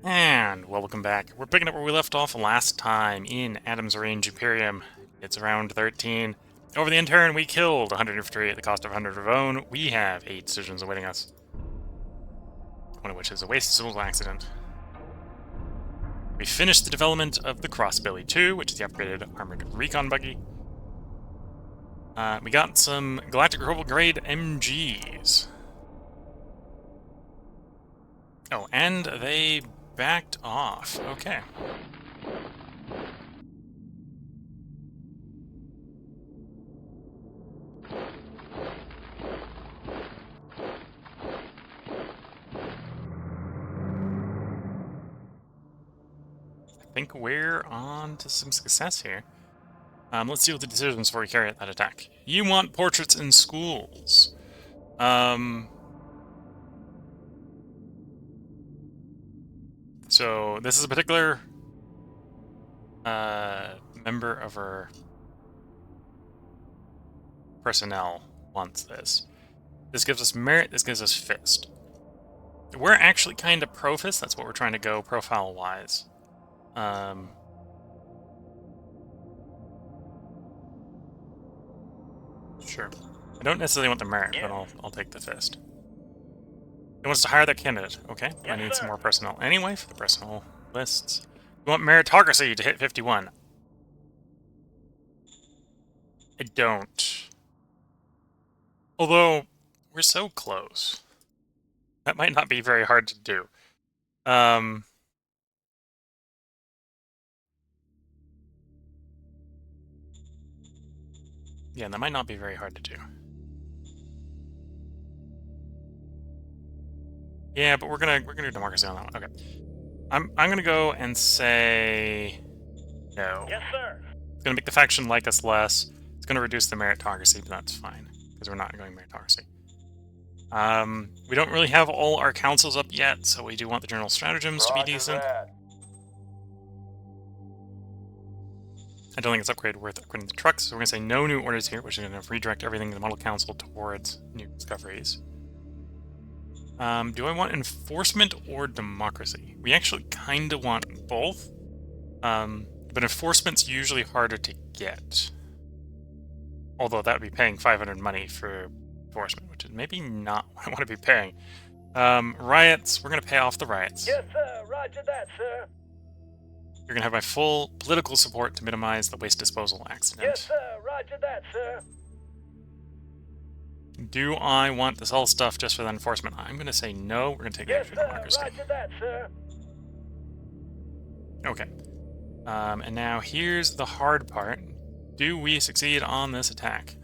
And welcome back. We're picking up where we left off last time in Adam's Range Imperium. It's around 13. Over the intern, we killed 100 infantry at the cost of 100 of own. We have 8 decisions awaiting us. One of which is a wasteful accident. We finished the development of the Crossbelly 2, which is the upgraded armored recon buggy. We got some Galactic Republic grade MGs. Oh, and they backed off. Okay. I think we're on to some success here. Let's deal with the decisions before we carry out that attack. You want portraits in schools. So this is a particular member of our personnel wants this. This gives us merit, this gives us fist. We're actually kind of pro-fist, that's what we're trying to go profile-wise. Sure. I don't necessarily want the merit, but I'll take the fist. He wants to hire that candidate. Okay, I need some more personnel anyway for the personnel lists. You want meritocracy to hit 51. I don't. Although, we're so close. That might not be very hard to do. Yeah, that might not be very hard to do. Yeah, but we're gonna do democracy on that one. Okay. I'm gonna go and say no. Yes, sir. It's gonna make the faction like us less. It's gonna reduce the meritocracy, but that's fine because we're not going meritocracy. We don't really have all our councils up yet, so we do want the general stratagems to be decent. That. I don't think it's upgrade worth upgrading the trucks, so we're gonna say no new orders here, which is gonna redirect everything in the model council towards new discoveries. Do I want enforcement or democracy? We actually kind of want both, but enforcement's usually harder to get. Although that would be paying 500 money for enforcement, which is maybe not what I want to be paying. Riots, we're going to pay off the riots. Yes, sir. Roger that, sir. You're going to have my full political support to minimize the waste disposal accident. Yes, sir. Roger that, sir. Do I want to sell stuff just for the enforcement? I'm going to say no. We're going to take yes, that for sir. democracy. Roger that, sir. Okay. And now here's the hard part. Do we succeed on this attack?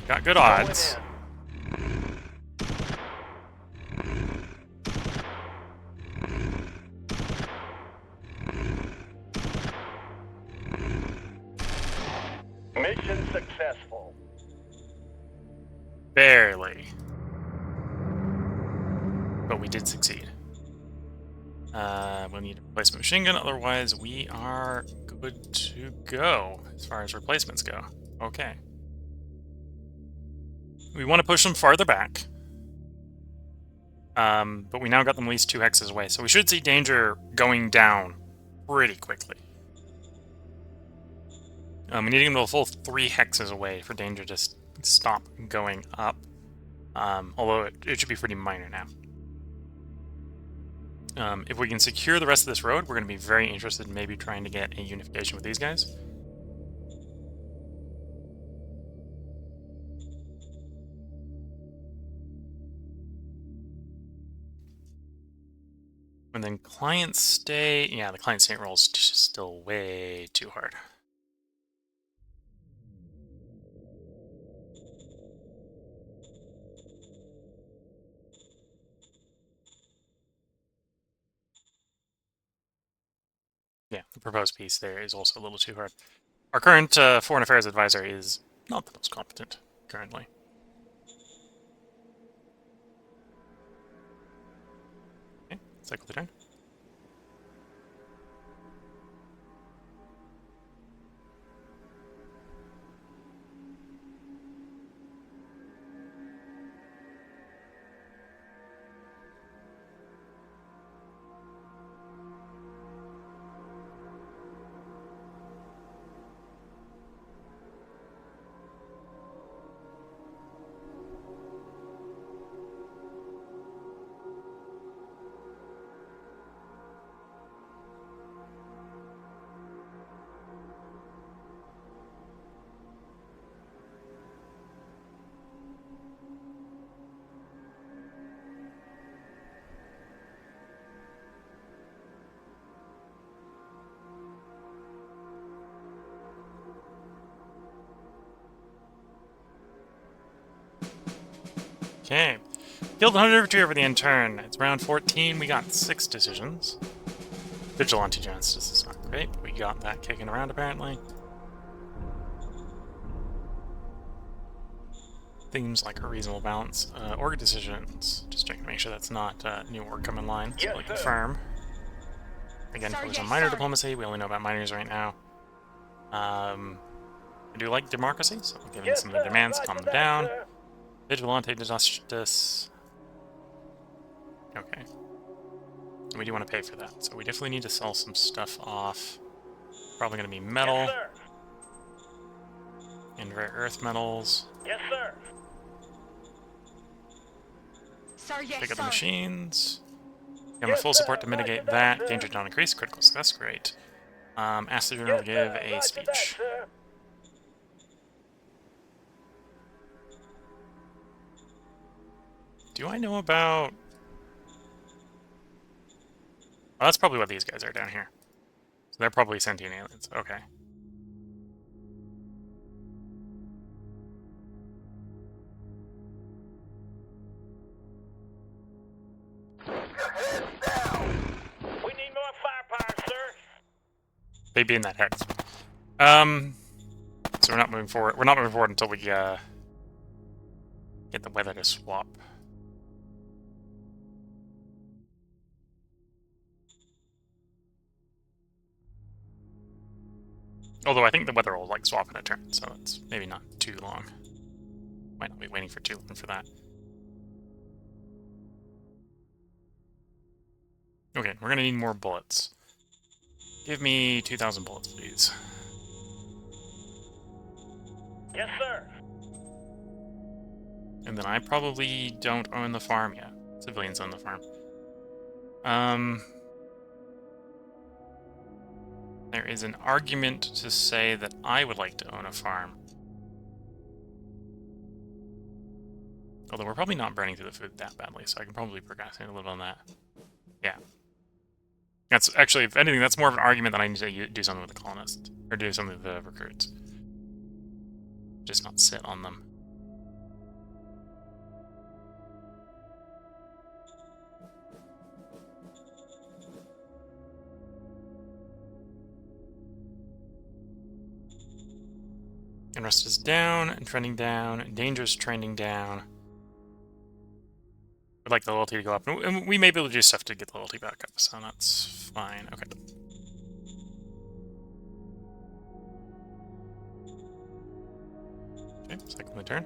Got good odds. Mission successful. Barely. But we did succeed. We'll need a replacement machine gun, otherwise we are good to go as far as replacements go. Okay. We want to push them farther back. But we now got them at least 2 hexes away, so we should see danger going down pretty quickly. We need to get them a full 3 hexes away for danger to stop going up. Although it should be pretty minor now. If we can secure the rest of this road, we're going to be very interested in maybe trying to get a unification with these guys. And then client state, yeah, the client state roll is still way too hard. Yeah, the proposed piece there is also a little too hard. Our current foreign affairs advisor is not the most competent currently. Okay, cycle the turn. Okay. Killed 100 infantry over the end turn. It's round 14. We got 6 decisions. Vigilante Justice is not great, but we got that kicking around apparently. Seems like a reasonable balance. Org decisions. Just checking to make sure that's not new org come in line. So Yes, we'll sir. confirm. Again, Sir, focus on yes, minor sir. diplomacy. We only know about minors right now. I do like democracy, so we'll give them Yes, some of sir. their demands, Roger calm them that, down. sir. Vigilante Justice. Okay. We do want to pay for that, so we definitely need to sell some stuff off. Probably going to be metal Yes, sir. and rare earth metals. Yes, sir. Sir, yes, Pick up sir. the machines. Give them Yes, full sir. support to mitigate Roger that. that, sir. Danger don't increase. Critical success, great. Ask the general Yes, to give sir. a Roger speech. that, sir. Do I know about... Oh, that's probably what these guys are down here. So they're probably sentient aliens. Okay. We need more firepower, sir. They'd be in that hex. So we're not moving forward. We're not moving forward until we get the weather to swap. Although I think the weather will like swap in a turn, so it's maybe not too long. Might not be waiting for too long for that. Okay, we're gonna need more bullets. Give me 2,000 bullets, please. Yes, sir. And then I probably don't own the farm yet. Civilians own the farm. There is an argument to say that I would like to own a farm. Although we're probably not burning through the food that badly, so I can probably procrastinate a little on that. Yeah. That's actually, if anything, that's more of an argument that I need to do something with the colonists. Or do something with the recruits. Just not sit on them. Unrest is down, and trending down, danger's trending down. I'd like the loyalty to go up, and we may be able to do stuff to get the loyalty back up, so that's fine. Okay. Okay, cycle my turn.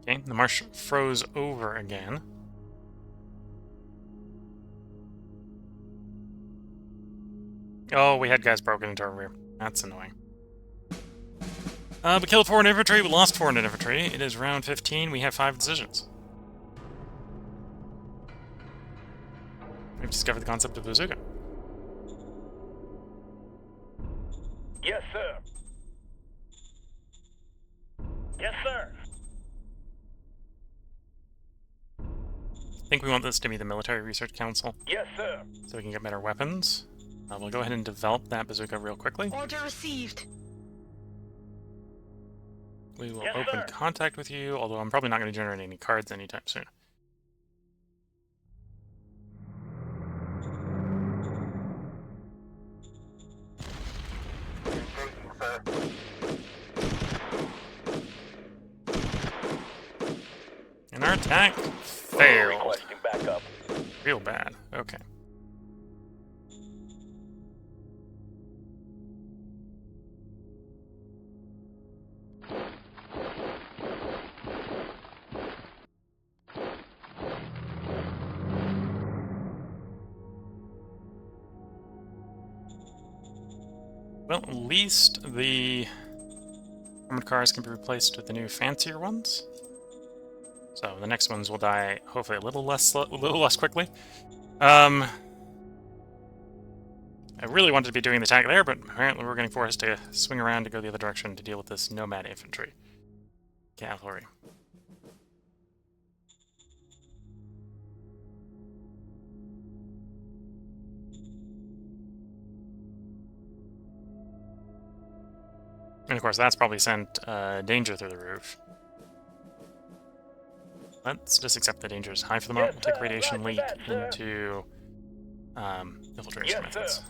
Okay, the marsh froze over again. Oh, we had guys broken into our rear. That's annoying. We killed 400 infantry, we lost 400 infantry. It is round 15, we have 5 decisions. We've discovered the concept of bazooka. Yes, sir. Yes, sir. I think we want this to be the Military Research Council, Yes, sir. so we can get better weapons. We'll go ahead and develop that bazooka real quickly. Order received. We will Yes, open sir. contact with you, although I'm probably not going to generate any cards anytime soon. And our attack failed. Requesting backup. Real bad. Okay. Well, at least the armored cars can be replaced with the new fancier ones. So the next ones will die, hopefully a little less quickly. I really wanted to be doing the attack there, but apparently we're getting forced to swing around to go the other direction to deal with this nomad infantry. Cavalry. And of course, that's probably sent danger through the roof. Let's just accept the danger is high for the moment. We'll take radiation leak into infiltration methods.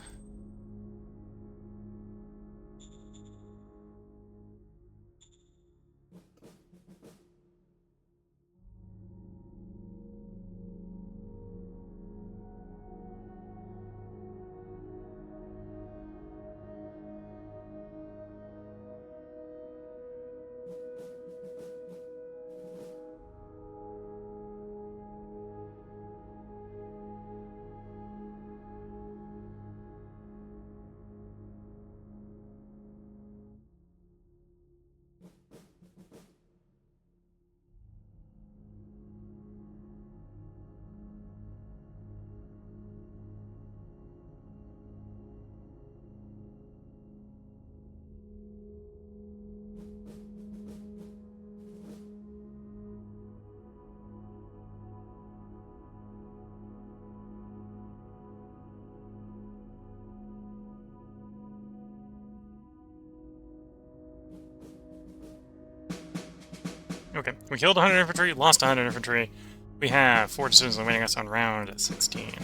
Okay, we killed 100 infantry, lost 100 infantry. We have 4 decisions awaiting us on round 16.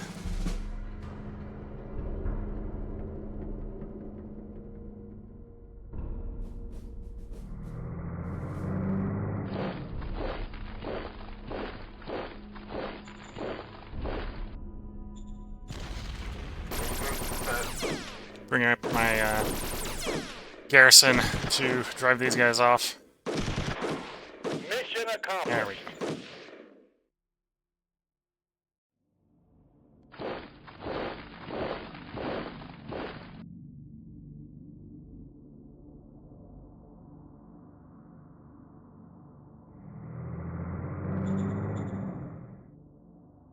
Bring up my garrison to drive these guys off. Mission accomplished. There we go.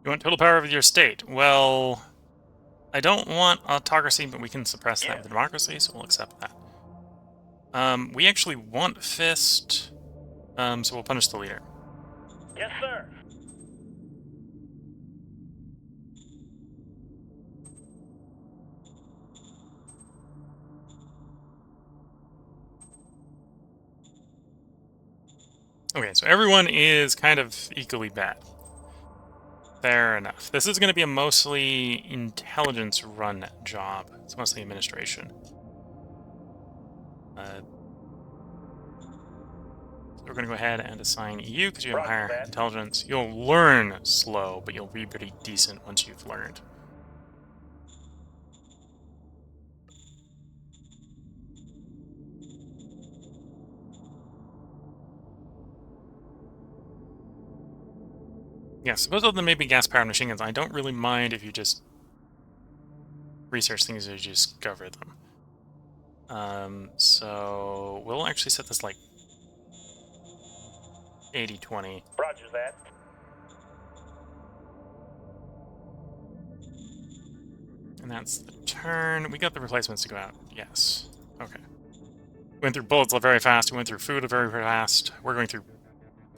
You want total power of your state? Well, I don't want autocracy, but we can suppress that with democracy, so we'll accept that. We actually want Fist, so we'll punish the leader. Yes, sir. Okay, so everyone is kind of equally bad. Fair enough. This is going to be a mostly intelligence run job. It's mostly administration. So we're going to go ahead and assign you because you have higher intelligence. You'll learn slow, but you'll be pretty decent once you've learned. Yeah, suppose other than maybe gas-powered machine guns, I don't really mind if you just research things as you discover them. So we'll actually set this like 80-20. Roger that. And that's the turn. We got the replacements to go out. Yes. Okay. Went through bullets very fast. We went through food very fast. We're going through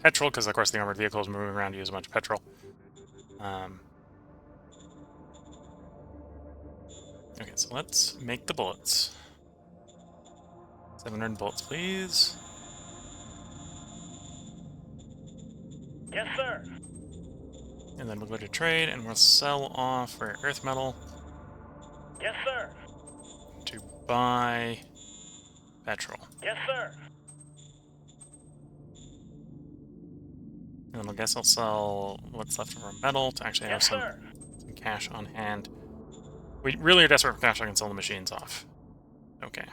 petrol, because of course the armored vehicles are moving around to use a bunch of petrol. Okay, so let's make the bullets. 700 bullets, please. Yes, sir. And then we'll go to trade, and we'll sell off rare earth metal Yes, sir. to buy petrol. Yes, sir. And then I guess I'll sell what's left of our metal to actually have Yes, some sir. cash on hand. We really are desperate for cash, so I can sell the machines off. Okay.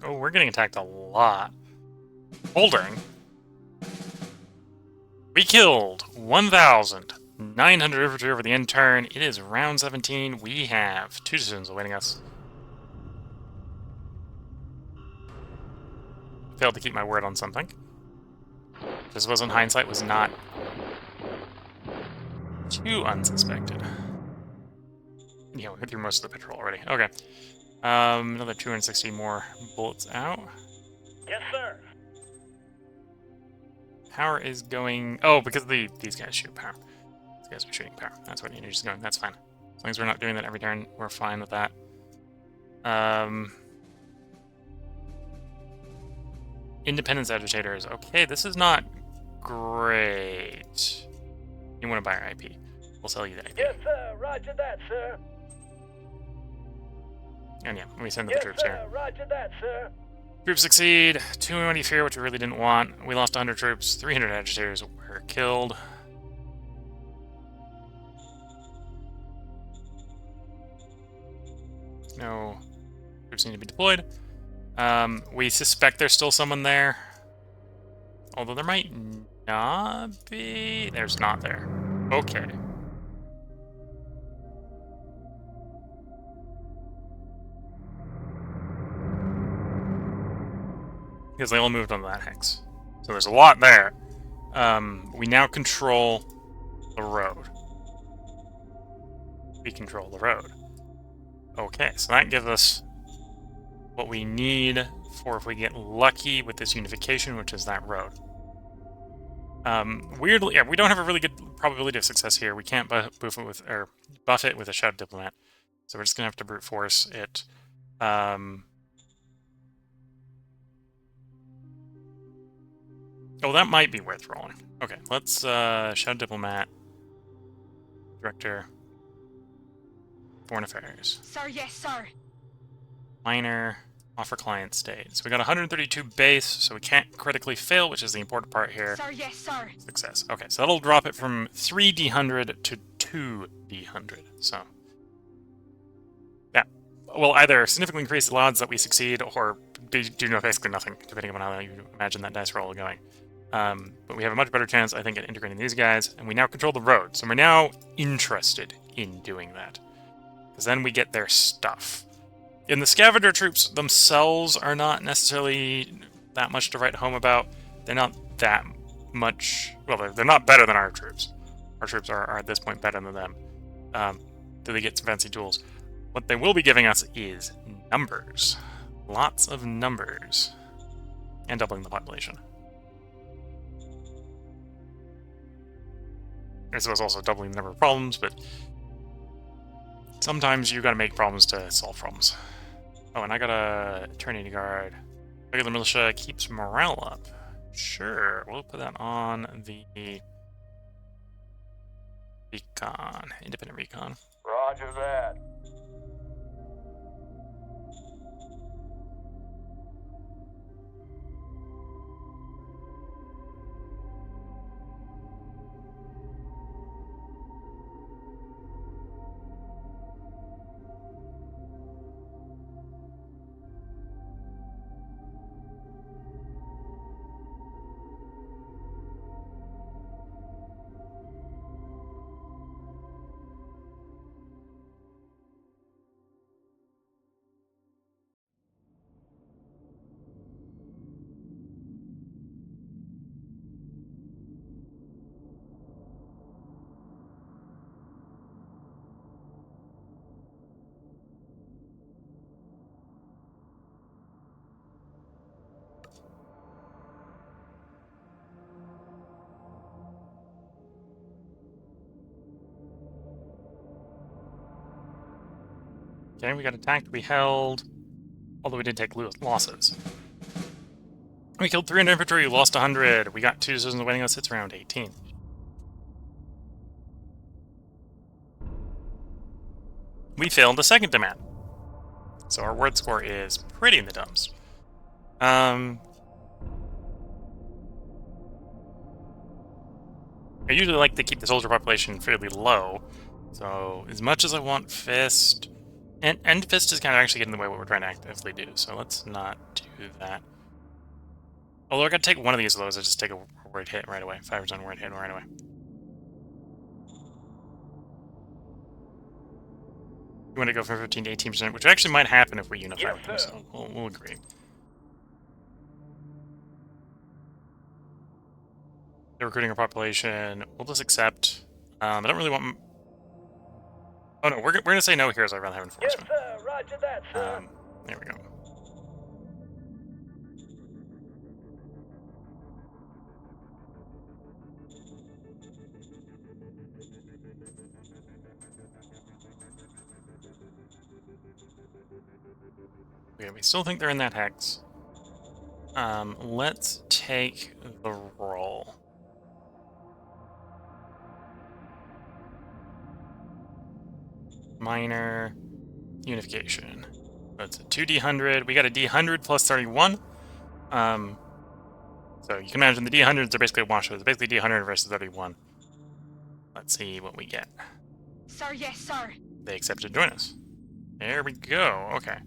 Oh, we're getting attacked a lot. Holding. We killed 1,900 infantry over the end turn. It is round 17. We have 2 decisions awaiting us. Failed to keep my word on something. This was, in hindsight, was not too unsuspected. Yeah, we went through most of the patrol already. Okay. Another 260 more bullets out. Yes, sir. Power is going... Oh, because these guys shoot power. These guys are shooting power. That's what energy is going. That's fine. As long as we're not doing that every turn, we're fine with that. Independence agitators. Okay, this is not great. You want to buy our IP. We'll sell you the IP. Yes, sir. Roger that, sir. And yeah, we send the Yes, troops sir. here. Roger that, sir. Troops succeed. 220 fear, which we really didn't want. We lost 100 troops. 300 agitators were killed. No troops need to be deployed. We suspect there's still someone there. Although there might not be. There's not there. Okay. Because they all moved on that hex. So there's a lot there. We now control the road. We control the road. Okay, so that gives us what we need for if we get lucky with this unification, which is that road. Weirdly, yeah, we don't have a really good probability of success here. We can't buff it with a Shadow Diplomat. So we're just gonna have to brute force it. Oh, that might be worth rolling. Okay, let's Shadow Diplomat. Director. Foreign Affairs. Sir, yes, sir. Minor. Offer client state. So we got 132 base, so we can't critically fail, which is the important part here. Sir, yes, sir. Success. Okay, so that'll drop it from 3d100 to 2d100. So, yeah. We'll either significantly increase the odds that we succeed, or do basically nothing, depending on how you imagine that dice roll going. But we have a much better chance, I think, at integrating these guys, and we now control the road. So we're now interested in doing that. Because then we get their stuff. And the scavenger troops themselves are not necessarily that much to write home about. They're not that much... Well, they're not better than our troops. Our troops are at this point better than them. Do they get some fancy tools? What they will be giving us is numbers. Lots of numbers. And doubling the population. I suppose also doubling the number of problems, but... Sometimes you gotta make problems to solve problems. Oh, and I got a Eternity Guard. Regular militia keeps morale up. Sure, we'll put that on the recon, independent recon. Roger that. Okay, we got attacked, we held, although we did take losses. We killed 300 infantry, we lost 100. We got 2 decisions awaiting us, it's round 18. We failed the second demand. So our word score is pretty in the dumps. I usually like to keep the soldier population fairly low. So as much as I want Fist... And Fist is kind of actually getting in the way of what we're trying to actively do, so let's not do do that. Although I gotta take one of these lows, I just take a word hit right away. 5% word hit right away. You want to go from 15 to 18%, which actually might happen if we unify Yes, with them, sir. so we'll agree. They're recruiting our population. We'll just accept. I don't really want... Oh no, we're gonna say no here, so I'd rather have Yes, enforcement. sir. Roger that, sir. There we go. Okay, we still think they're in that hex. Let's take the roll. Minor unification. That's a 2D100. We got a D100 plus 31. So you can imagine the D100s are basically a wash. It's basically D100 versus 31. Let's see what we get. Sir, yes, sir. They accepted to join us. There we go. Okay.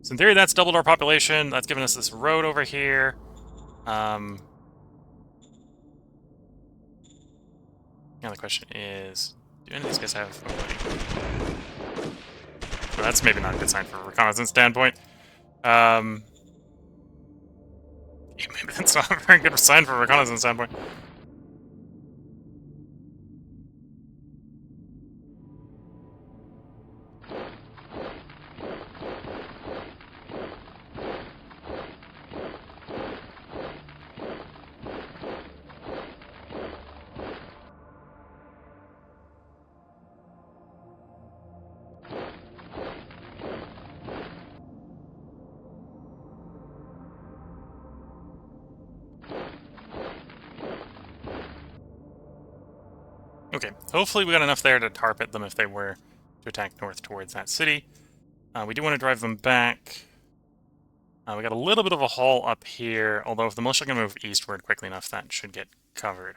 So in theory, that's doubled our population. That's given us this road over here. Now the question is, do any of these guys have... Well, that's maybe not a good sign from a reconnaissance standpoint. Yeah, maybe that's not a very good sign from a reconnaissance standpoint. Okay, hopefully we got enough there to target them if they were to attack north towards that city. We do want to drive them back. We got a little bit of a haul up here, although if the militia can move eastward quickly enough, that should get covered.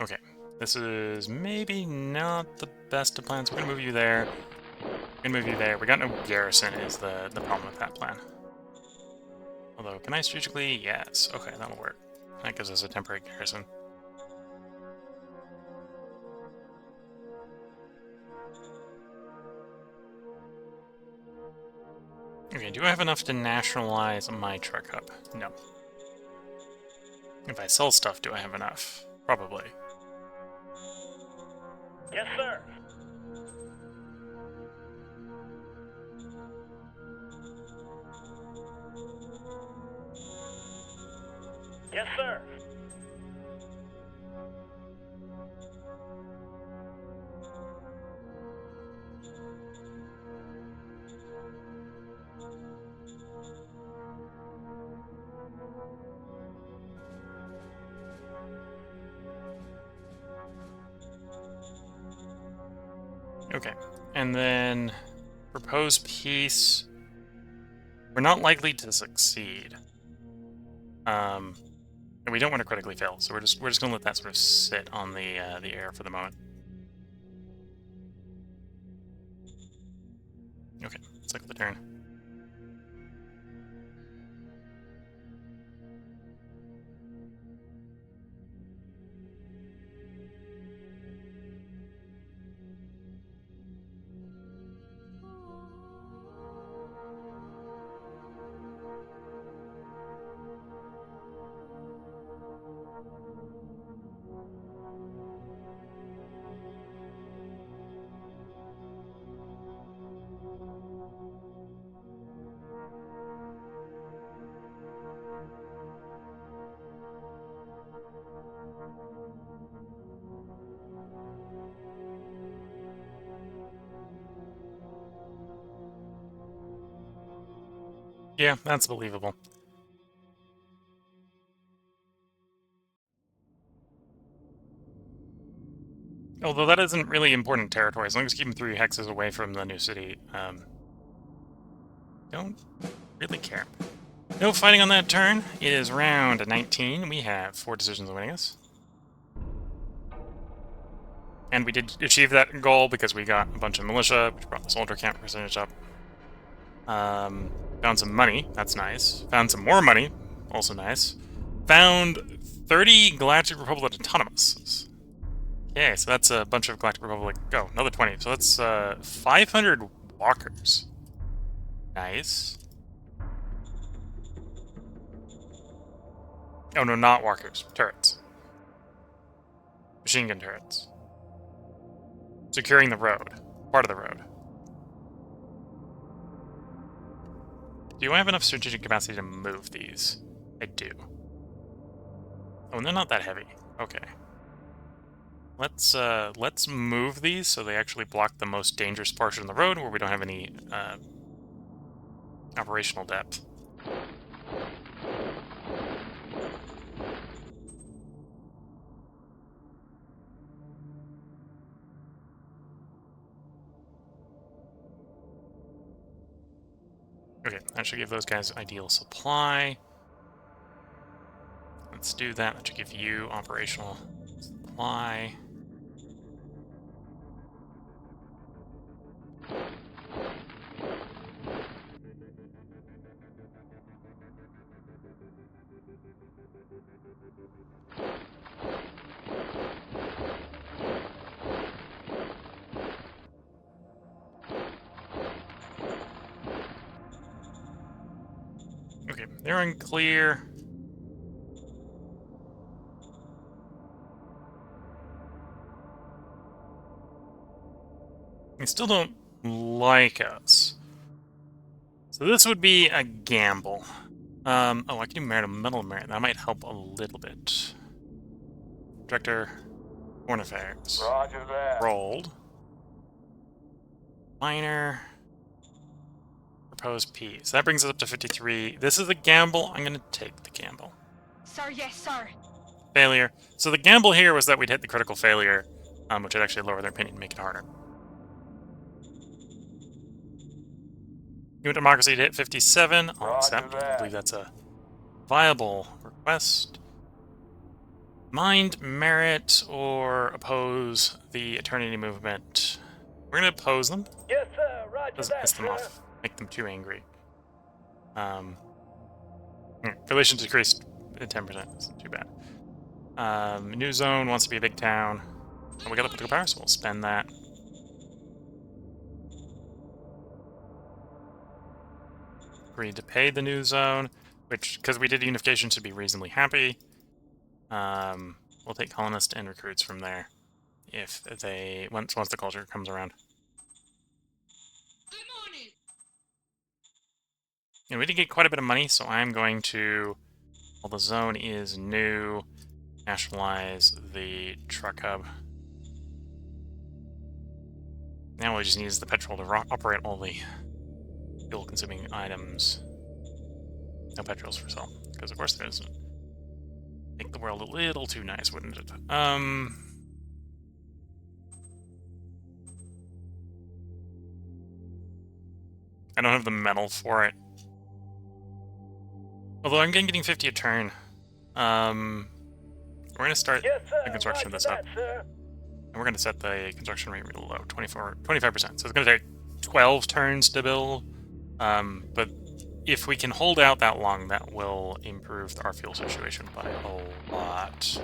Okay, this is maybe not the best of plans. We're going to move you there. We're going to move you there. We got no garrison is the problem with that plan. Although, can I strategically? Yes. Okay, that'll work. That gives us a temporary garrison. Okay, do I have enough to nationalize my truck hub? No. If I sell stuff, do I have enough? Probably. Yes, sir. Yes, sir. Okay, and then propose peace. We're not likely to succeed. And we don't want to critically fail, so we're just gonna let that sort of sit on the air for the moment. Okay, cycle the turn. Yeah, that's believable. Although that isn't really important territory, as long as you keep them 3 hexes away from the new city, don't really care. No fighting on that turn. It is round 19. We have 4 decisions winning us. And we did achieve that goal because we got a bunch of militia, which brought the soldier count percentage up. Found some money, that's nice. Found some more money, also nice. Found 30 Galactic Republic autonomous. Okay, so that's a bunch of Galactic Republic. Oh, another 20. So that's 500 walkers. Nice. Oh no, not walkers. Turrets. Machine gun turrets. Securing the road. Part of the road. Do I have enough strategic capacity to move these? I do. Oh, and they're not that heavy. Okay. Let's move these so they actually block the most dangerous portion of the road where we don't have any operational depth. Okay, that should give those guys ideal supply. Let's do that. That should give you operational supply. Okay, they're unclear. They still don't like us. So this would be a gamble. Oh, I can do metal merit. That might help a little bit. Director, Foreign Affairs. Roger that. Rolled. Minor. Proposed P. So that brings us up to 53. This is a gamble. I'm going to take the gamble. Sir, yes, sir. Failure. So the gamble here was that we'd hit the critical failure, which would actually lower their opinion and make it harder. Human democracy to hit 57. I'll accept. I believe that's a viable request. Mind merit or oppose the eternity movement. We're going to oppose them. Yes, sir. Roger Doesn't that, piss them sir. off. Make them too angry. Relation decreased 10%. Isn't too bad. New zone wants to be a big town. Oh, we got the political power, so we'll spend that. Agreed to pay the new zone, which, because we did unification, should be reasonably happy. We'll take colonists and recruits from there if they once the culture comes around. And we did get quite a bit of money, so I'm going to, while the zone is new, nationalize the truck hub. Now all we just need is the petrol to operate all the fuel-consuming items. No petrols for sale, because of course there isn't. Make the world a little too nice, wouldn't it? I don't have the metal for it. Although I'm getting 50 a turn. We're going to start the construction of this up. And we're going to set the construction rate real low, 25%. So it's going to take 12 turns to build. But if we can hold out that long, that will improve our fuel situation by a lot.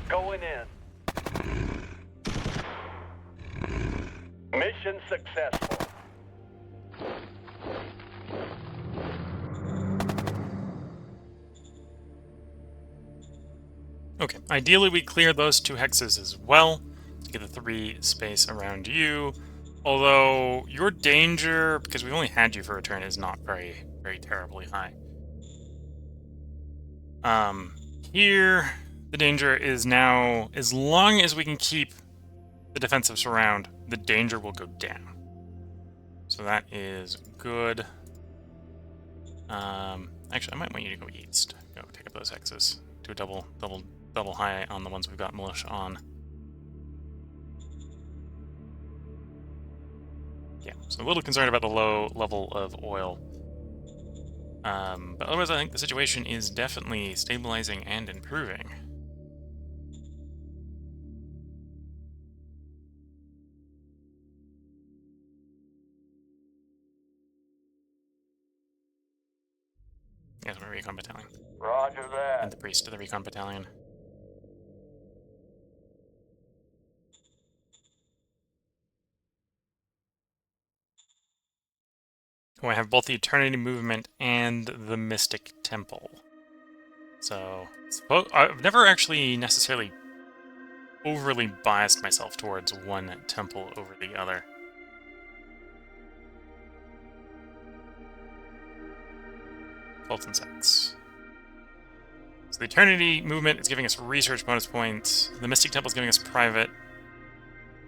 Going in. Mission successful. Okay, ideally we clear those 2 hexes as well to get the 3 space around you. Although your danger, because we've only had you for a turn, is not very, very terribly high. Here, The danger is now, as long as we can keep the defensive surround, the danger will go down. So that is good. Actually, I might want you to go east. Go take up those X's. Do a double high on the ones we've got militia on. Yeah, so a little concerned about the low level of oil. But otherwise, I think the situation is definitely stabilizing and improving. Yes, my recon battalion. Roger that. And the priest of the recon battalion. Oh, I have both the Eternity Movement and the Mystic Temple. So, I've never actually necessarily overly biased myself towards one temple over the other. Faults and sets. So the Eternity Movement is giving us research bonus points. The Mystic Temple is giving us private.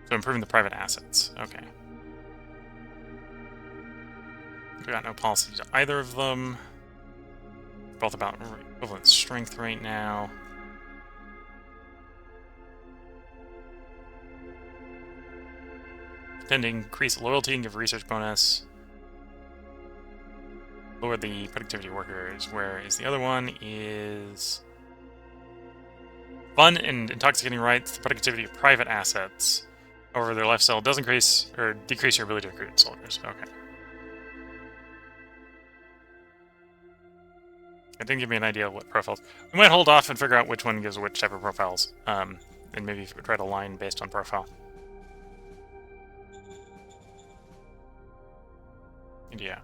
So improving the private assets. Okay. We got no policy to either of them. Both about equivalent strength right now. Tend to increase loyalty and give research bonus. Lower the productivity of workers, whereas the other one is fun and intoxicating rights, the productivity of private assets. However, their lifestyle does increase or decrease your ability to recruit soldiers. Okay. It didn't give me an idea of what profiles. We might hold off and figure out which one gives which type of profiles, and maybe try to line based on profile. And yeah,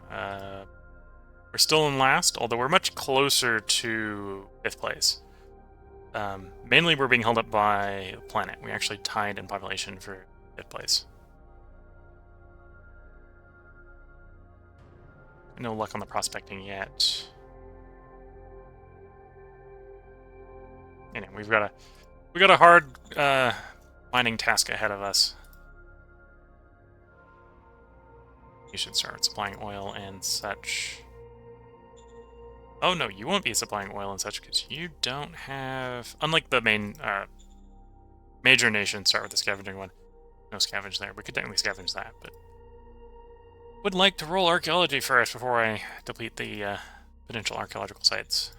we're still in last, although we're much closer to 5th place. Mainly we're being held up by the planet. We actually tied in population for 5th place. No luck on the prospecting yet. Anyway, we got a hard mining task ahead of us. You should start supplying oil and such. Oh no, you won't be supplying oil and such because you don't have... Unlike the main major nations start with the scavenging one. No scavenge there. We could technically scavenge that, but... Would like to roll archaeology first before I deplete the potential archaeological sites.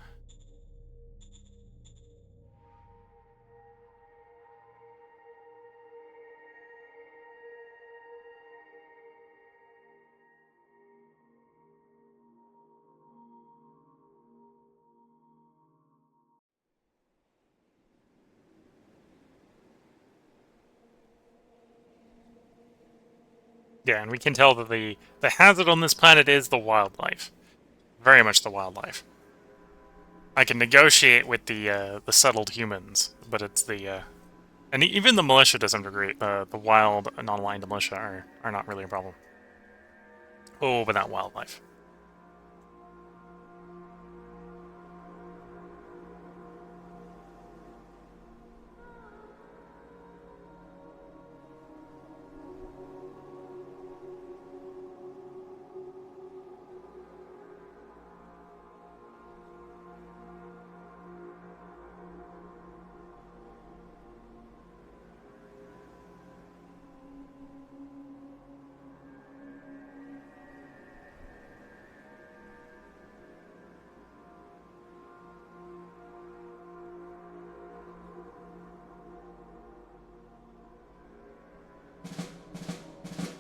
Yeah, and we can tell that the hazard on this planet is the wildlife. Very much the wildlife. I can negotiate with the settled humans, but it's the and even the militia to some degree. The wild, non-aligned militia are not really a problem. Oh, but that wildlife.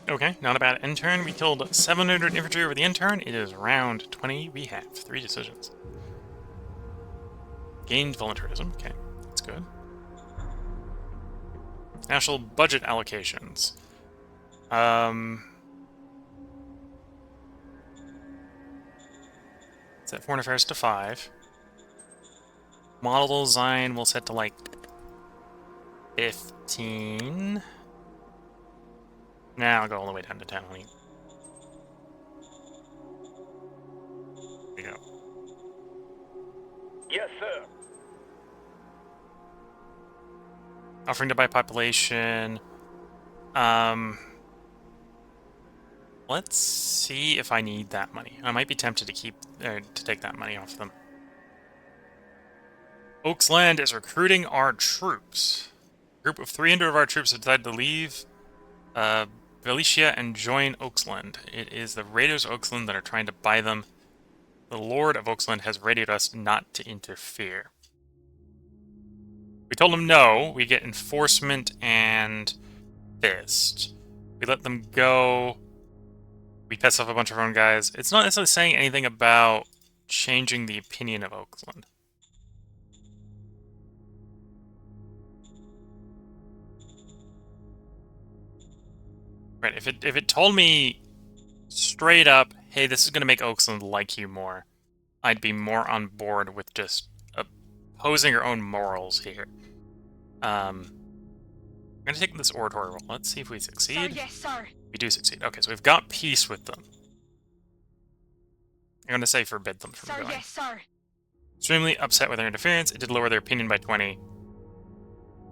Okay, not a bad end turn. We killed 700 infantry over the end turn. It is round 20. We have 3 decisions. Gained voluntarism. Okay, that's good. National budget allocations. Set foreign affairs to 5. Model design we'll set to like 15. Nah, I'll go all the way down to 10, honey. There you go. Yes, sir. Offering to buy population. Let's see if I need that money. I might be tempted to take that money off them. Oaksland is recruiting our troops. A group of 300 of our troops have decided to leave Valicia and join Oaksland. It is the raiders of Oaksland that are trying to buy them. The Lord of Oaksland has radioed us not to interfere. We told him no. We get enforcement and fist. We let them go. We piss off a bunch of our own guys. It's not necessarily saying anything about changing the opinion of Oaksland. Right, if it told me straight up, hey, this is going to make Oaksland like you more, I'd be more on board with just opposing our own morals here. I'm going to take this oratory roll. Let's see if we succeed. Sir, yes, sir. We do succeed. Okay, so we've got peace with them. I'm going to say forbid them from Sir, going. yes, sir. Extremely upset with their interference. It did lower their opinion by 20.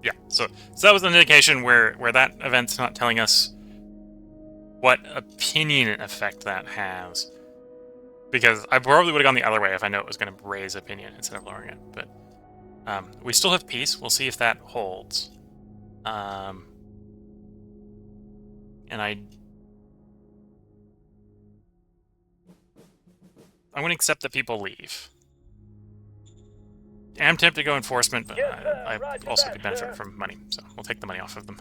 Yeah, so that was an indication where that event's not telling us what opinion effect that has. Because I probably would have gone the other way if I know it was going to raise opinion instead of lowering it. But we still have peace. We'll see if that holds. And I'm going to accept that people leave. I'm tempted to go enforcement, but Yes, sir. I Roger also that, could benefit sir. from money, so we'll take the money off of them.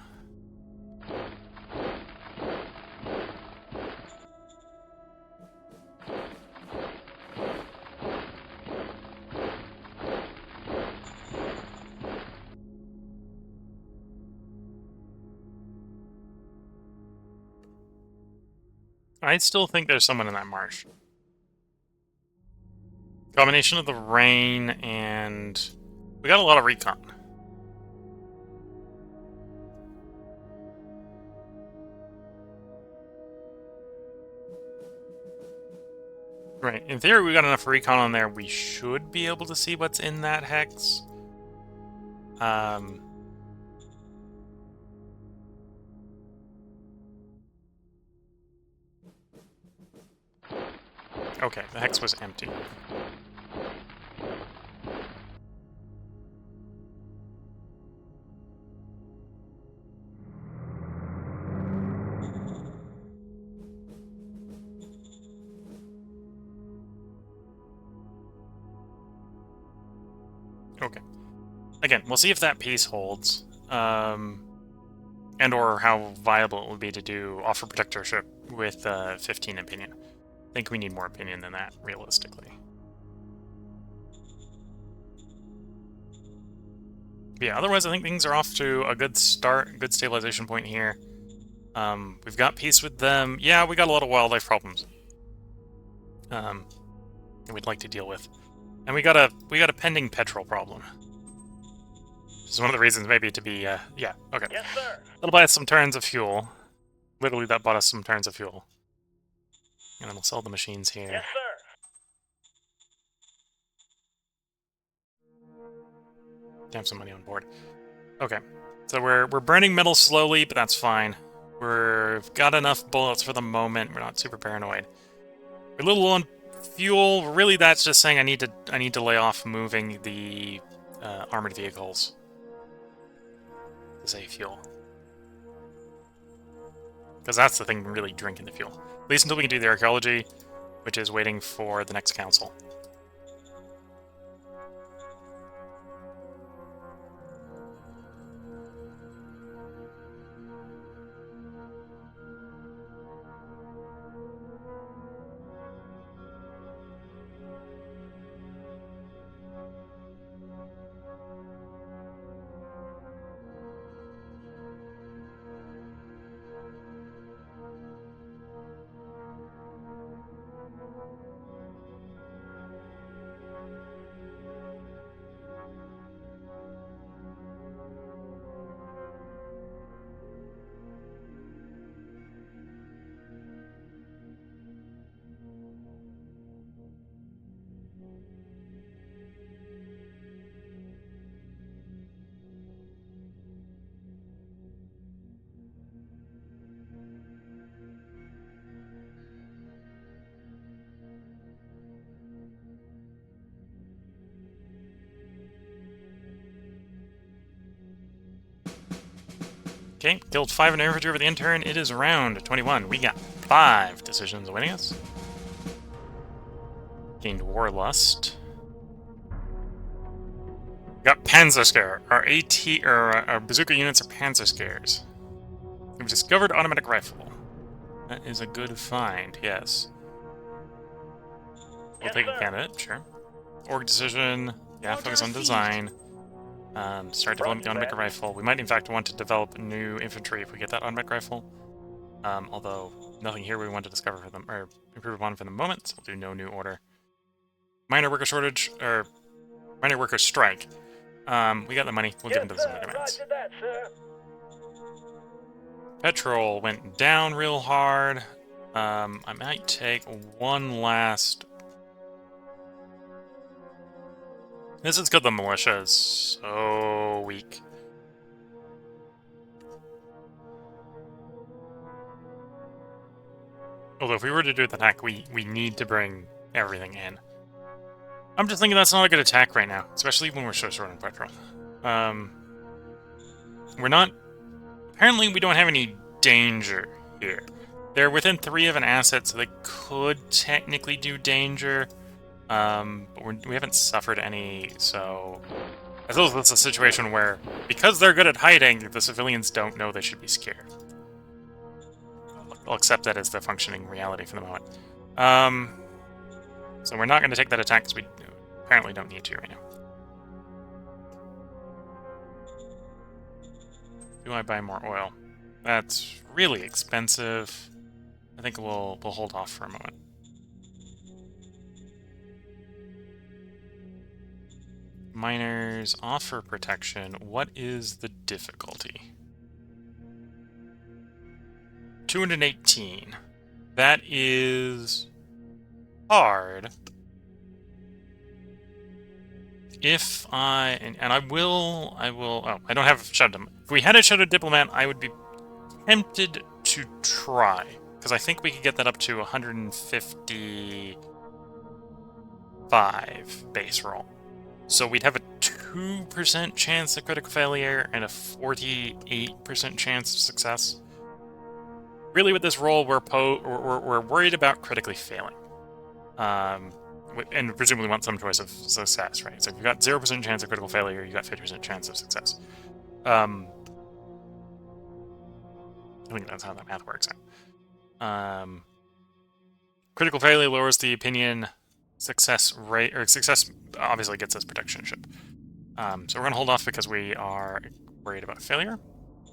I still think there's someone in that marsh. Combination of the rain and... we got a lot of recon. Right, in theory we got enough recon on there, we should be able to see what's in that hex. Okay, the hex was empty. Okay. Again, we'll see if that piece holds. And or how viable it would be to do offer protectorship with 15 opinion. I think we need more opinion than that, realistically. But yeah, otherwise I think things are off to a good start, good stabilization point here. We've got peace with them. Yeah, we got a lot of wildlife problems. That we'd like to deal with. And we got a pending petrol problem. Which is one of the reasons maybe to be, yeah, okay. Yes, sir. That'll buy us some turns of fuel. Literally, that bought us some turns of fuel. And then we'll sell the machines here. Yes, sir. Have some money on board. Okay, so we're burning metal slowly, but that's fine. We've got enough bullets for the moment. We're not super paranoid. We're a little low on fuel. Really, that's just saying I need to lay off moving the armored vehicles to save fuel. Because that's the thing really drinking the fuel. At least until we can do the archaeology, which is waiting for the next council. Okay, killed 5 in infantry over the intern. It is round 21. We got 5 decisions awaiting us. Gained Warlust. Got Panzer Scare. Our bazooka units are Panzer Scares. We've discovered automatic rifle. That is a good find, yes. We'll Yes, take a sir. candidate, sure. Org decision. Yeah, Order focus on received. design. Start developing the Roger automatic that. rifle. We might, in fact, want to develop new infantry if we get that automatic rifle. Although, nothing here we want to discover for them, or improve upon for the moment, so we'll do no new order. Minor worker shortage, or minor worker strike. We got the money. We'll give Yes, them to some sir. demands. Roger that, sir. Petrol went down real hard. I might take one last... This is because the militia is so weak. Although if we were to do the attack, we need to bring everything in. I'm just thinking that's not a good attack right now, especially when we're so short on petrol. We're not... Apparently we don't have any danger here. They're within 3 of an asset, so they could technically do danger. But we haven't suffered any, so... I suppose that's a situation where, because they're good at hiding, the civilians don't know they should be scared. I'll accept that as the functioning reality for the moment. So we're not going to take that attack because we apparently don't need to right now. Do I buy more oil? That's really expensive. I think we'll hold off for a moment. Miners offer protection. What is the difficulty? 218. That is hard. If I will. Oh, I don't have Shadow. If we had a Shadow Diplomat, I would be tempted to try, because I think we could get that up to 155 base roll. So we'd have a 2% chance of critical failure and a 48% chance of success. Really, with this roll, we're worried about critically failing. And presumably want some choice of success, right? So if you've got 0% chance of critical failure, you've got 50% chance of success. I think that's how that math works out. Critical failure lowers the opinion success rate, or success obviously gets us protection ship. So we're going to hold off because we are worried about failure.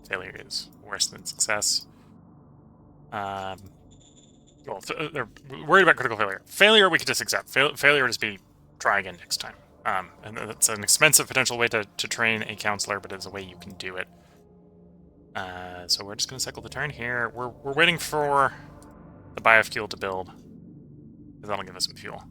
Failure is worse than success. Well, they're worried about critical failure. Failure we could just accept. Failure just be try again next time. And it's an expensive potential way to train a counselor, but it's a way you can do it. So we're just going to cycle the turn here. We're waiting for the biofuel to build, because that'll give us some fuel.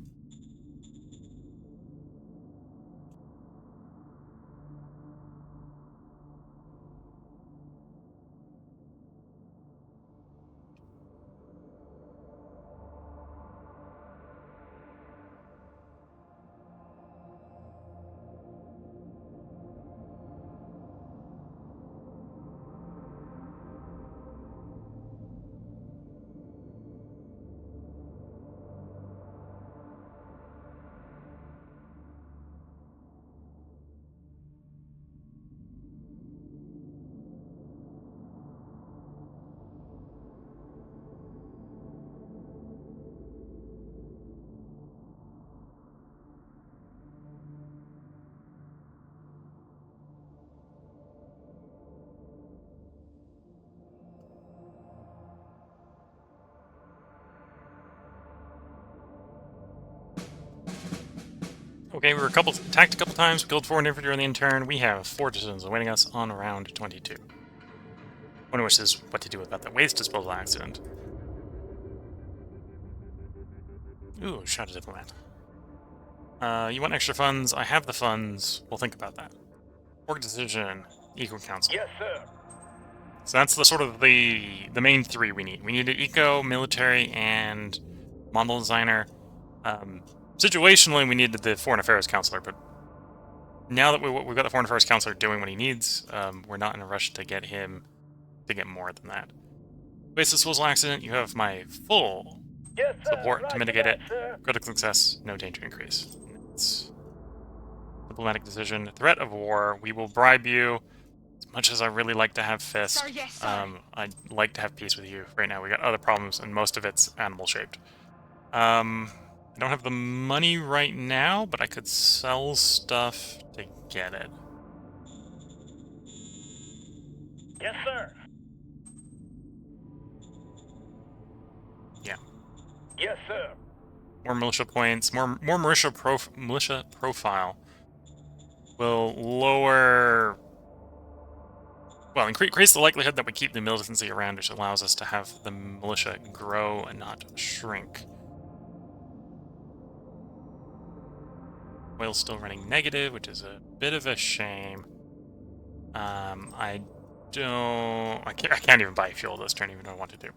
Okay, we were attacked a couple times, killed 4 infantry on the intern. We have 4 decisions awaiting us on round 22. One of which is what to do about that waste disposal accident. Ooh, shot a diplomat. You want extra funds? I have the funds. We'll think about that. Org decision, eco council. Yes, sir. So that's the sort of the main 3 we need. We need an eco, military, and model designer. Situationally, we needed the foreign affairs counselor, but now that we've got the foreign affairs counselor doing what he needs, we're not in a rush to get him to get more than that. Waste disposal accident, you have my full Yes, sir. support to Roger mitigate it. that, sir. Critical success, no danger increase. It's diplomatic decision. Threat of war, we will bribe you. As much as I really like to have Fist, Sir, yes, sir. I'd like to have peace with you. Right now we got other problems, and most of it's animal-shaped. I don't have the money right now, but I could sell stuff to get it. Yes, sir. Yeah. Yes, sir. More militia points, more militia profile will lower, well, increase the likelihood that we keep the militancy around, which allows us to have the militia grow and not shrink. Oil's still running negative, which is a bit of a shame. I can't even buy fuel this turn, even though I want to do.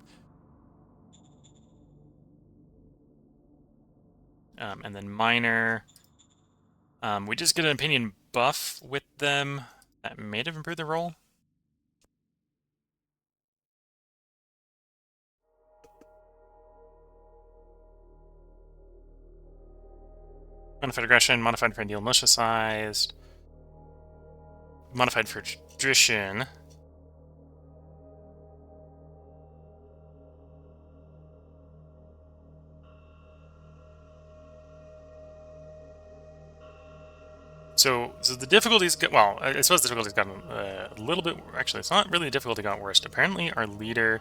And then minor. We just get an opinion buff with them. That may have improved the roll. Modified aggression, modified for ideal militia sized, modified for tradition. So the difficulties got, well, I suppose the difficulties got a little bit, actually, it's not really the difficulty got worse. Apparently our leader,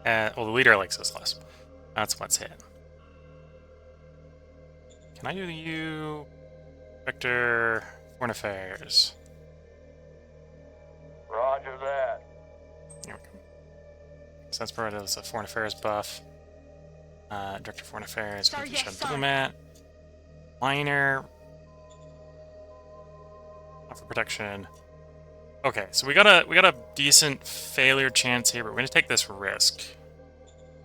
well, the leader likes us less. That's what's hit. Can I do you, Director, Foreign Affairs? Roger that. There we go. So that's provided us a Foreign Affairs buff. Director of Foreign Affairs, Sir, yes, sir. Diplomat, Minor, offer protection. Okay, so we got a decent failure chance here, but we're gonna take this risk.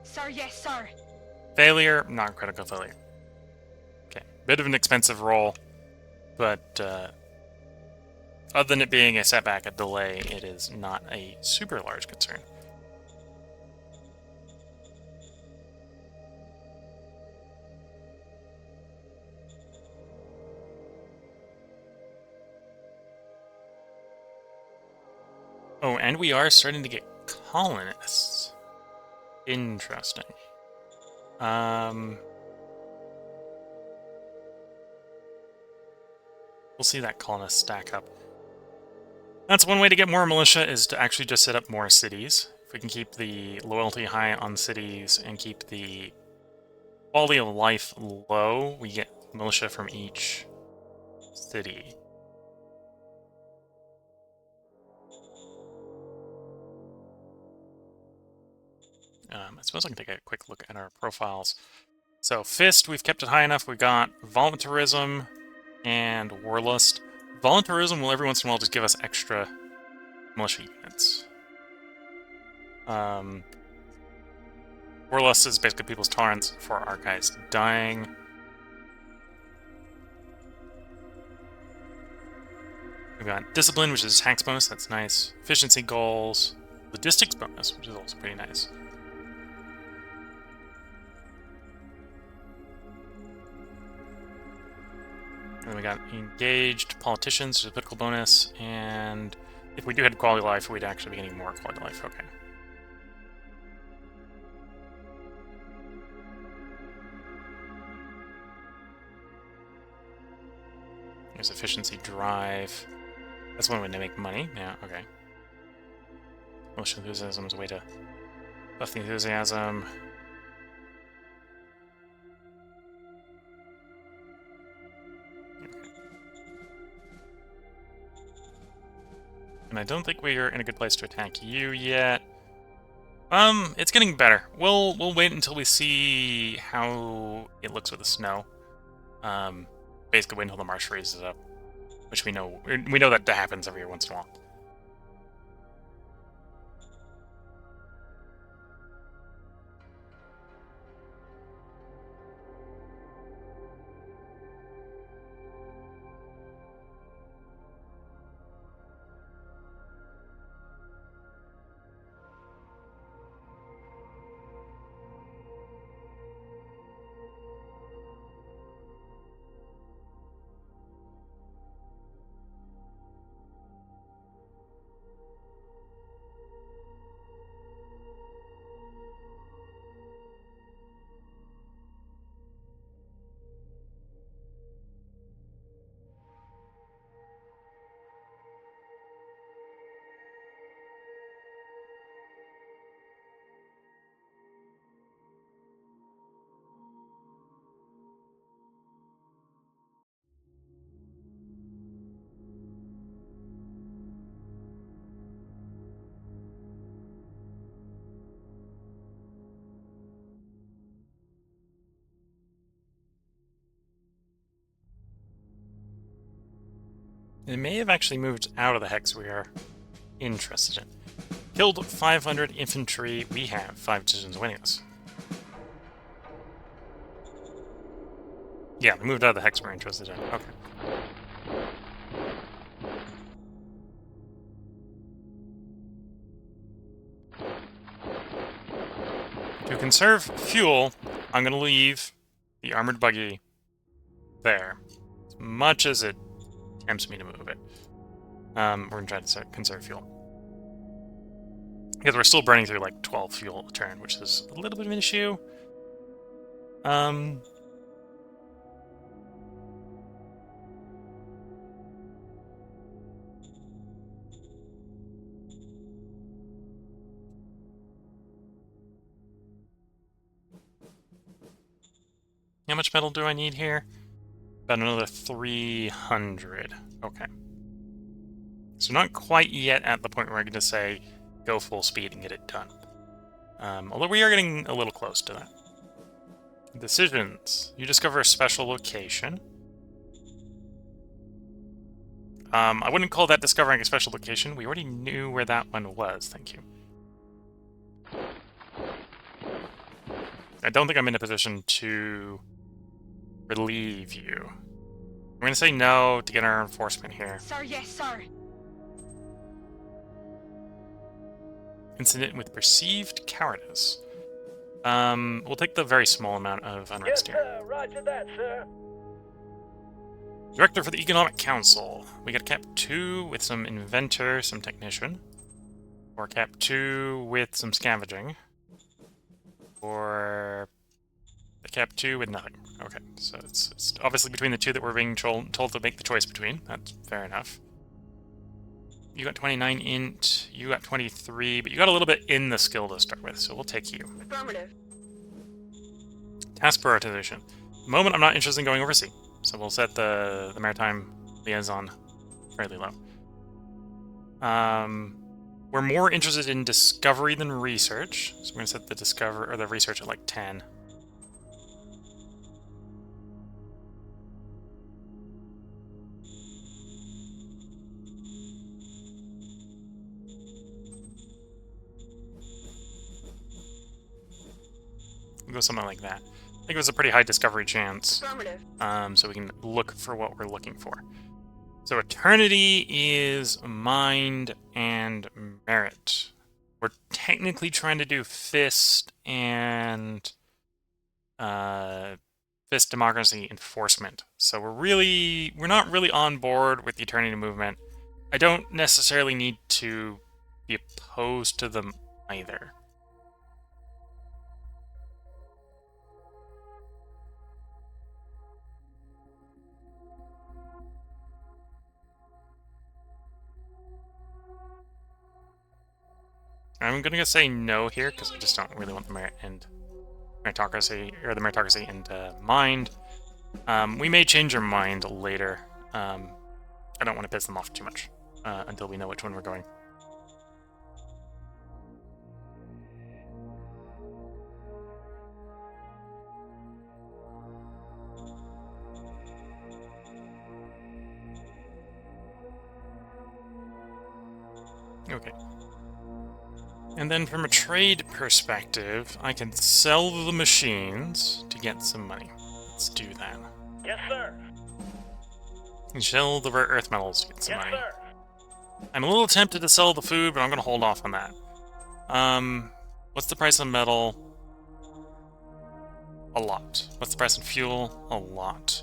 Sir, yes, sir. Failure, non-critical failure. Okay, bit of an expensive roll, but other than it being a setback, a delay, it is not a super large concern. Oh, and we are starting to get colonists. Interesting. We'll see that colonist stack up. That's one way to get more militia, is to actually just set up more cities. If we can keep the loyalty high on cities and keep the quality of life low, we get militia from each city. I suppose I can take a quick look at our profiles. So Fist, we've kept it high enough. We got Voluntarism and Warlust. Voluntarism will every once in a while just give us extra militia units. Warlust is basically people's tolerance for our guys dying. We've got Discipline, which is Hank's bonus, that's nice. Efficiency goals. Logistics bonus, which is also pretty nice. And then we got Engaged Politicians, which is a political bonus, and if we do have quality of life, we'd actually be getting more quality of life, okay. There's Efficiency Drive. That's one way to make money, yeah, okay. Militia Enthusiasm is a way to buff the enthusiasm. And I don't think we are in a good place to attack you yet. It's getting better. We'll wait until we see how it looks with the snow. Basically wait until the marsh freezes up, which we know that happens every once in a while. It may have actually moved out of the hex we are interested in. Killed 500 infantry. We have 5 decisions winning us. Yeah, we moved out of the hex we're interested in. Okay. To conserve fuel, I'm going to leave the armored buggy there. As much as it tempts me to move it. We're going to try to conserve fuel. Because we're still burning through like 12 fuel a turn, which is a little bit of an issue. How much metal do I need here? About another 300. Okay. So not quite yet at the point where I can just say, go full speed and get it done. Although we are getting a little close to that. Decisions. You discover a special location. I wouldn't call that discovering a special location. We already knew where that one was. Thank you. I don't think I'm in a position to relieve you. I'm going to say no to get our enforcement here. Sir, yes, sir. Incident with perceived cowardice. We'll take the very small amount of unrest Yes, here. sir. Roger that, sir. Director for the Economic Council. We got Cap 2 with some inventor, some technician. Or Cap 2 with some scavenging. Or a Cap 2 with nothing. Okay, so it's obviously between the two that we're being told to make the choice between. That's fair enough. You got 29 int, you got 23, but you got a little bit in the skill to start with, so we'll take you. Affirmative. Task prioritization. At the moment, I'm not interested in going overseas, so we'll set the maritime liaison fairly low. We're more interested in discovery than research, so we're going to set the research at like 10. We'll go something like that. I think it was a pretty high discovery chance. Affirmative. So we can look for what we're looking for. So Eternity is Mind and Merit. We're technically trying to do Fist and Fist Democracy Enforcement. So we're not really on board with the Eternity movement. I don't necessarily need to be opposed to them either. I'm gonna say no here because I just don't really want the merit and meritocracy and mind. We may change our mind later. I don't want to piss them off too much until we know which one we're going. Okay. And then from a trade perspective, I can sell the machines to get some money. Let's do that. Yes, sir. And sell the rare earth metals to get some Yes, money. sir. I'm a little tempted to sell the food, but I'm going to hold off on that. What's the price of metal? A lot. What's the price of fuel? A lot.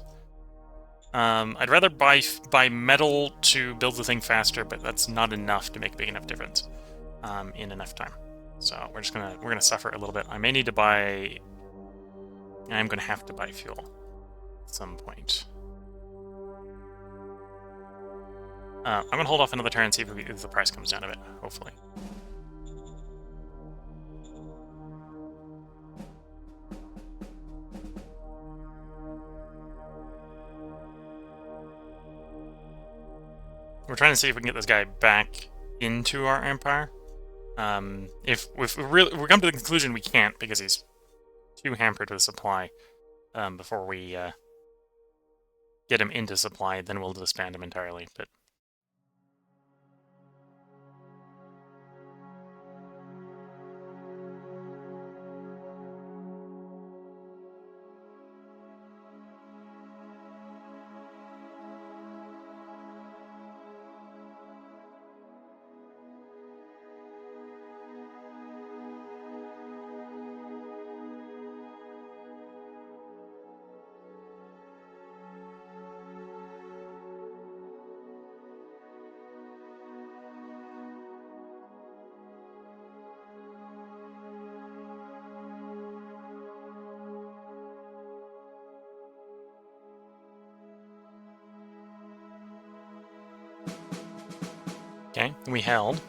I'd rather buy metal to build the thing faster, but that's not enough to make a big enough difference in enough time. So we're gonna suffer a little bit. I may need to buy. I'm gonna have to buy fuel at some point. I'm gonna hold off another turn and see if the price comes down a bit. Hopefully. We're trying to see if we can get this guy back into our empire. If we come to the conclusion we can't because he's too hampered with supply before we get him into supply, then we'll disband him entirely. But Okay, we held.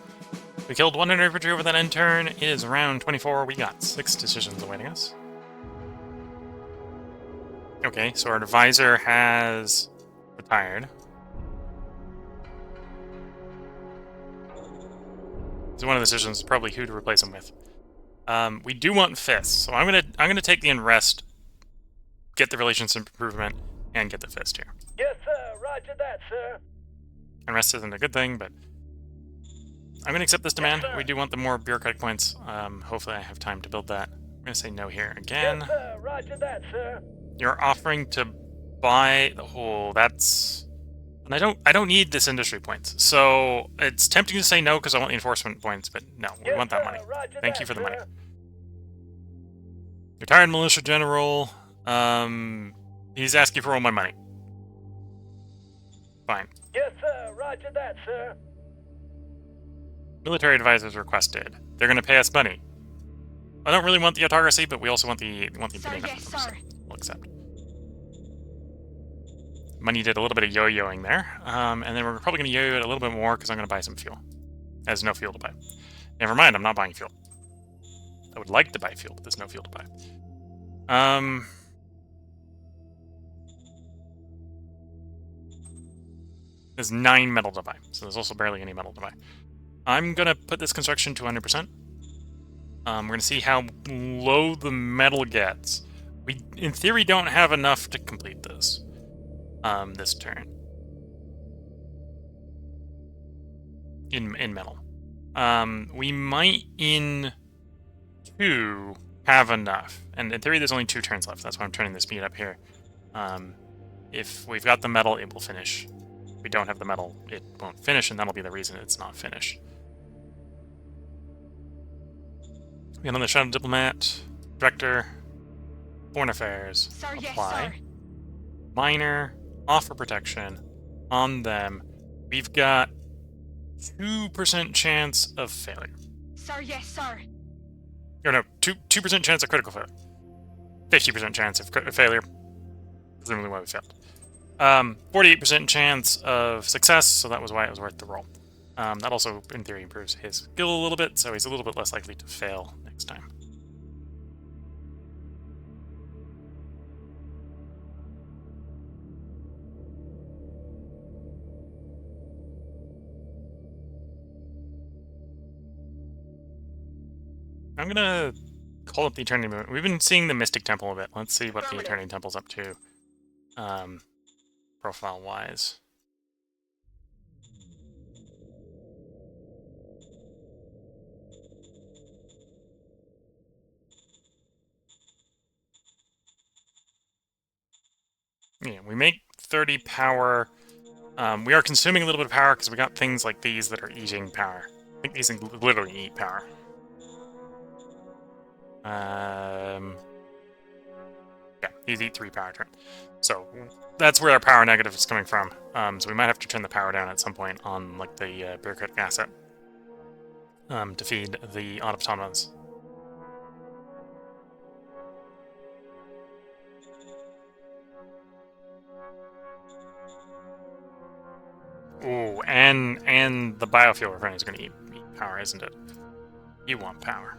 We killed 100 infantry over that end turn. It is round 24. We got 6 decisions awaiting us. Okay, so our advisor has retired. So one of the decisions is probably who to replace him with. We do want Fist, so I'm gonna take the Unrest, get the relationship improvement, and get the Fist here. Yes, sir. Roger that, sir. Unrest isn't a good thing, but I'm gonna accept this demand. Yes, sir. We do want the more bureaucratic points. Hopefully I have time to build that. I'm gonna say no here again. Yes, sir. Roger that, sir. You're offering to buy the whole. That's. And I don't need this industry points. So it's tempting to say no because I want the enforcement points, but no, we Yes, want that sir. money. Roger Thank that, you for the money. sir. Retired militia general. He's asking for all my money. Fine. Yes, sir. Roger that, sir. Military advisors requested. They're going to pay us money. I don't really want the autocracy, but we also want the Sir, opinion. yes, sir. We'll accept. Money did a little bit of yo-yoing there, and then we're probably going to yo-yo it a little bit more because I'm going to buy some fuel. There's no fuel to buy. Never mind, I'm not buying fuel. I would like to buy fuel, but there's no fuel to buy. There's 9 metal to buy, so there's also barely any metal to buy. I'm going to put this construction to 100%. We're going to see how low the metal gets. We, in theory, don't have enough to complete this. This turn. In metal. We might, in 2, have enough. And in theory, there's only 2 turns left. That's why I'm turning the speed up here. If we've got the metal, it will finish. If we don't have the metal, it won't finish, and that'll be the reason it's not finished. We got another Shadow Diplomat, Director, Foreign Affairs, Sir, yes, apply. sir. Minor, offer protection on them. We've got 2% chance of failure. Sir, yes, sir. Or no, 2% chance of critical failure. 50% chance of failure. Presumably why we failed. 48% chance of success, so that was why it was worth the roll. That also, in theory, improves his skill a little bit, so he's a little bit less likely to fail next time. I'm gonna call up the Eternity Movement. We've been seeing the Mystic Temple a bit. Let's see what the Eternity Temple's up to, profile-wise. Yeah, we make 30 power. We are consuming a little bit of power because we got things like these that are eating power. I think these things literally eat power. Yeah, these eat 3 power turn. So that's where our power negative is coming from. So we might have to turn the power down at some point on like the bureaucratic asset to feed the automatons. Ooh, and the biofuel refinery is going to eat power, isn't it? You want power.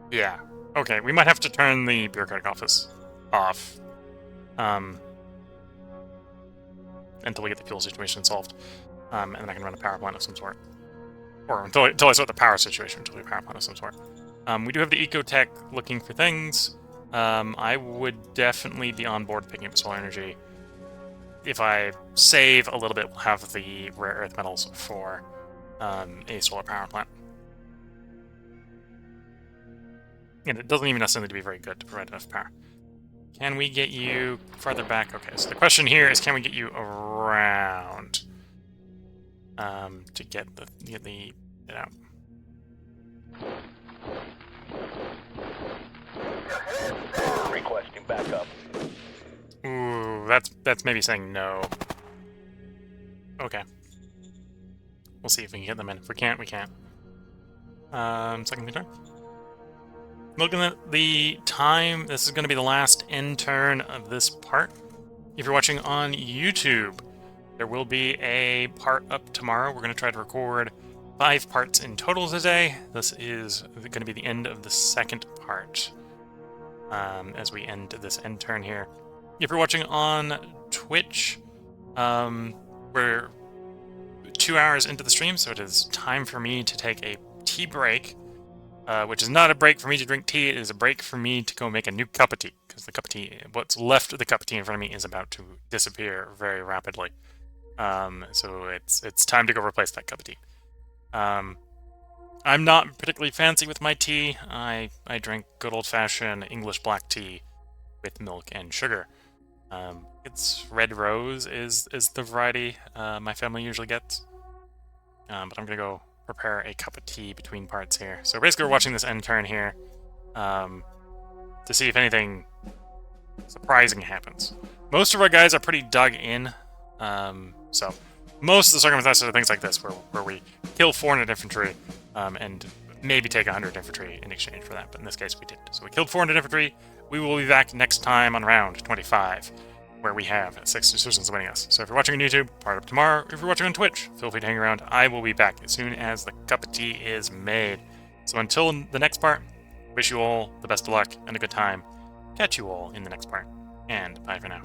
Yeah. Okay, we might have to turn the bureaucratic office off. Until we get the fuel situation solved. And then I can run a power plant of some sort. Or until I sort the power situation, until we power plant of some sort. We do have the ecotech looking for things. I would definitely be on board picking up solar energy. If I save a little bit, we'll have the rare earth metals for a solar power plant. And it doesn't even necessarily need to be very good to provide enough power. Can we get you farther back? Okay, so the question here is, can we get you around to get it out? Requesting backup. Ooh, that's maybe saying no. Okay. We'll see if we can get them in. If we can't, we can't. Second turn. Looking at the time, this is going to be the last end turn of this part. If you're watching on YouTube, There will be a part up tomorrow. We're going to try to record 5 parts in total today. This is going to be the end of the second part as we end this end turn here. If you're watching on Twitch, we're 2 hours into the stream, so it is time for me to take a tea break, which is not a break for me to drink tea. It is a break for me to go make a new cup of tea, because the cup of tea, what's left of the cup of tea in front of me is about to disappear very rapidly. So it's time to go replace that cup of tea. I'm not particularly fancy with my tea. I drink good old-fashioned English black tea with milk and sugar. It's Red Rose is the variety my family usually gets. But I'm gonna go prepare a cup of tea between parts here. So basically we're watching this end turn here to see if anything surprising happens. Most of our guys are pretty dug in. So most of the circumstances are things like this, where we kill 400 infantry and maybe take 100 infantry in exchange for that, but in this case we didn't. So we killed 400 infantry. We will be back next time on round 25, where we have 6 decisions winning us. So if you're watching on YouTube, part up tomorrow. If you're watching on Twitch, feel free to hang around. I will be back as soon as the cup of tea is made. So until the next part, wish you all the best of luck and a good time. Catch you all in the next part, and bye for now.